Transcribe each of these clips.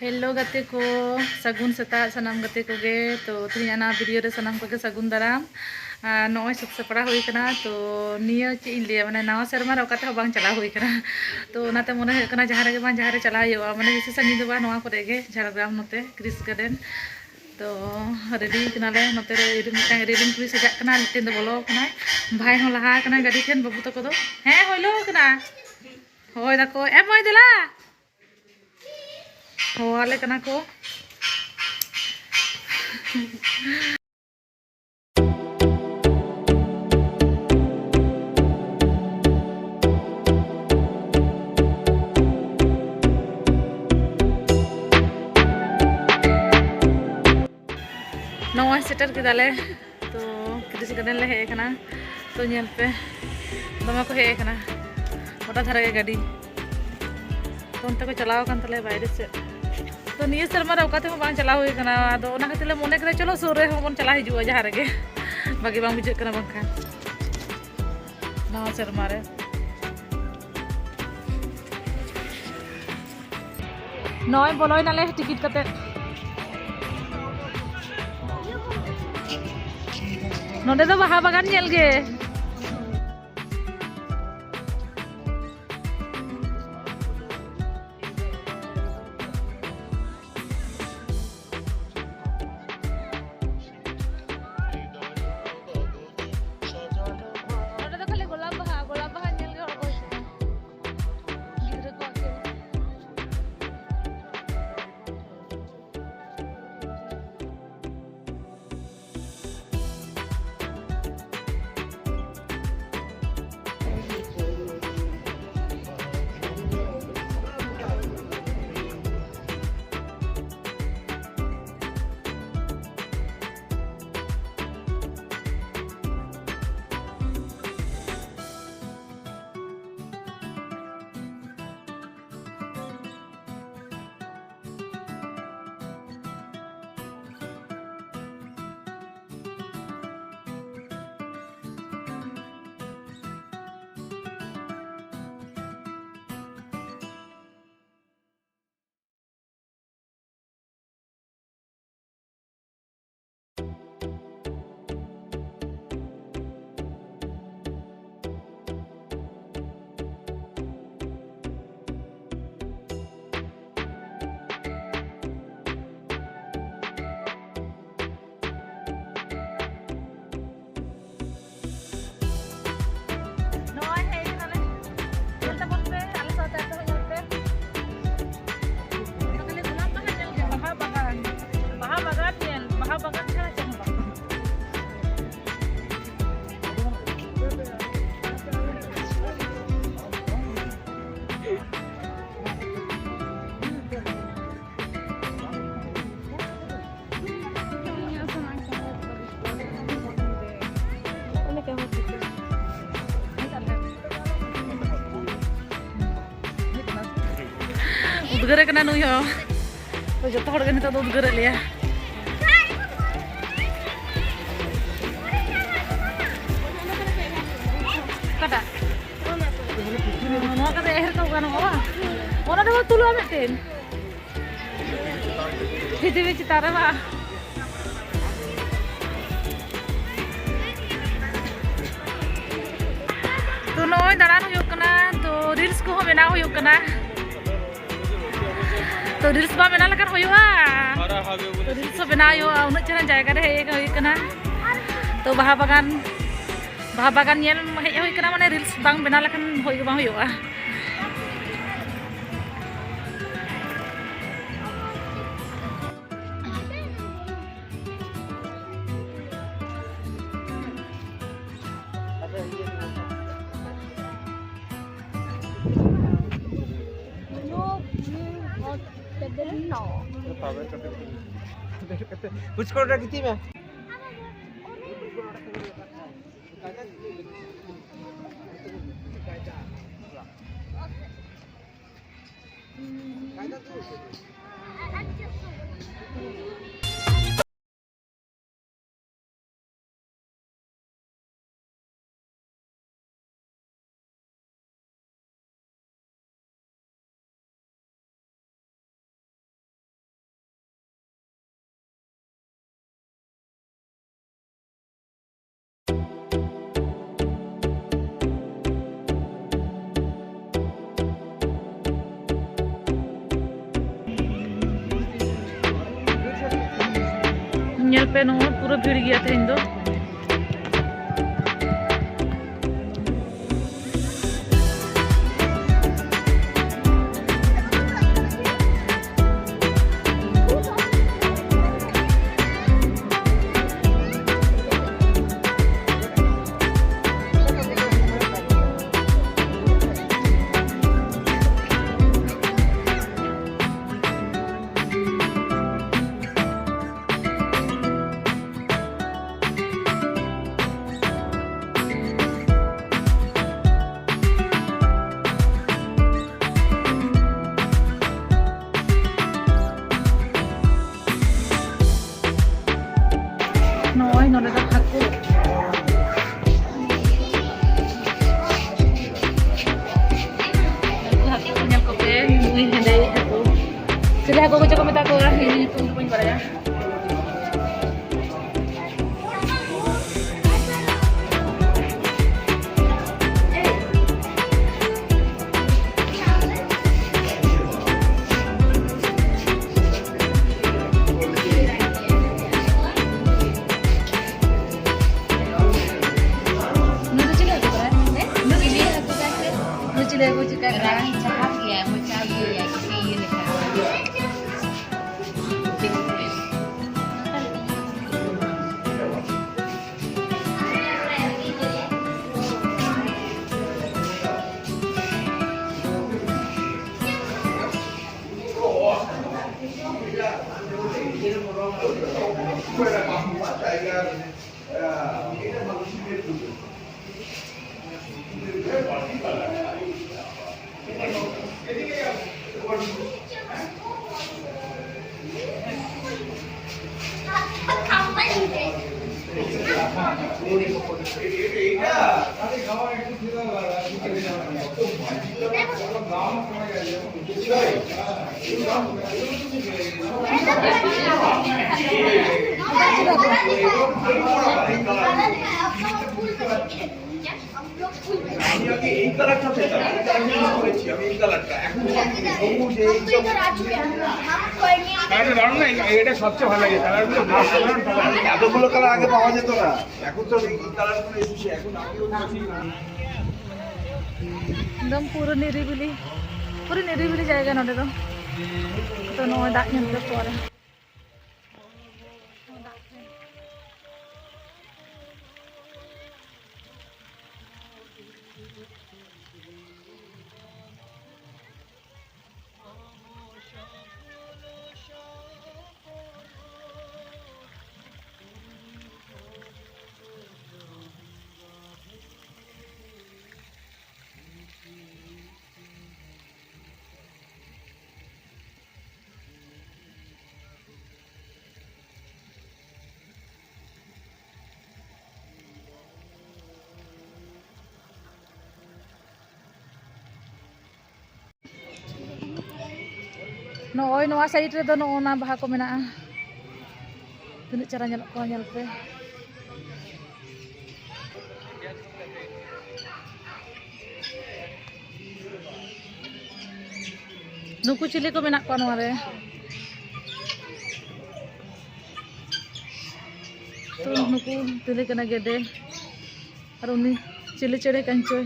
Hello गते को सगुन सेता सनाम गते को गे तो तेना वीडियो रे सनाम को सगुन दाराम नॉय सब सपड़ा हुई कना तो निया चे लिया माने नवा शर्मा रकाते बांग चला हुई कना तो नाते मने है कना जहां रे बांग जहां रे चला हुआ माने बेसी सानी दो बा नवा करे गे झारग्राम नते क्रिस गार्डन तो रेडी कनाले नते रे रेडी कुड़ी सजा कना लेकिन दो बोलो कना भाई हो लहा कना गाड़ी ठेन बाबू तको दो हे होइलो कना होय दाको ए मोय देला होवाले कना को नवा सेटर केदाले तो क्रिस गार्डन ले हे कना तो नेल पे दमा को हे कना गोटा धारा के गाड़ी तो उनते को चलाव कान तले बाहर से तो निये शर्मा रे ओकाते बांग चला हुई कना आदो ओना खातिर मने करे चलो सुर रे बन चला हिजुआ जहां रे बाकी बांग बुझे कना बंखा नवा शर्मा रे नय बोलोय नाले टिकट कते नोडे दो बाहा बागान नेल गे उद्गार कना नुई हो तो जो हड़ नित उद्गार लिया कटा एहर तो गाना तुलवा मिट्टेन पृथ्वी चितारे बा तो नय दाड़ान हुयुग कना तो रील्स को बनाव हुयुग कना तो रील्स बा बना लगा हुआ तो रील्स बना उन चेहरा जगह हे कना तो बाहा बागान हे कना माने रील्स बांग बना लखन होय बा हुआ कुछ कर रहा कितनी में nyel pe no pura bhir gaya tehin do. Noy no ada aku. Aku punya kopi, ini hendak aku. Jadi aku coba minta ke orang ini untuk punya ya. Aku juga kerana cakap ya, macam ya, kayak ni kan. সবচেয়ে ভালো লাগে এতগুলো colour আগে পাওয়া যেত না, এখন তো এই কালারগুলো এসেছে। এখন একদম পুরো নিরিবিলি জায়গা নডে তো তো নয় দাগ নিতে পরে Noy noa side re do noona baha ko menaa. Tinuk cara nyelok ko nyel pe. Nuku cili ko menak ko noa re. Tuh nuku tili kena gede. Aru ni cili cere kancoy.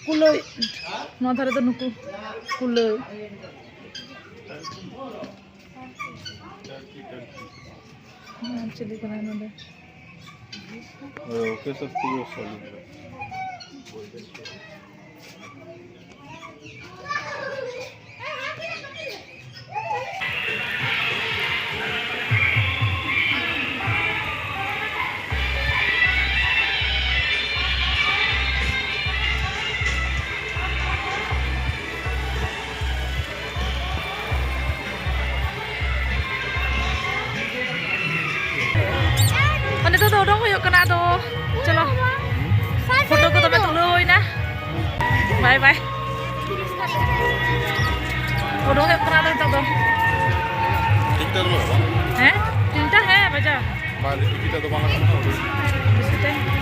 Kuloi, no dhare to nuku kuloi. Chili kana node. Okay, सब पूरा solid है। Nito to dong huyuk kena to. Chalo. Foto ko tome tuloy na. Bye bye. Odong huyuk kena to to. Tinta lo? Tinta hai baja. Vale, kita to bana kana.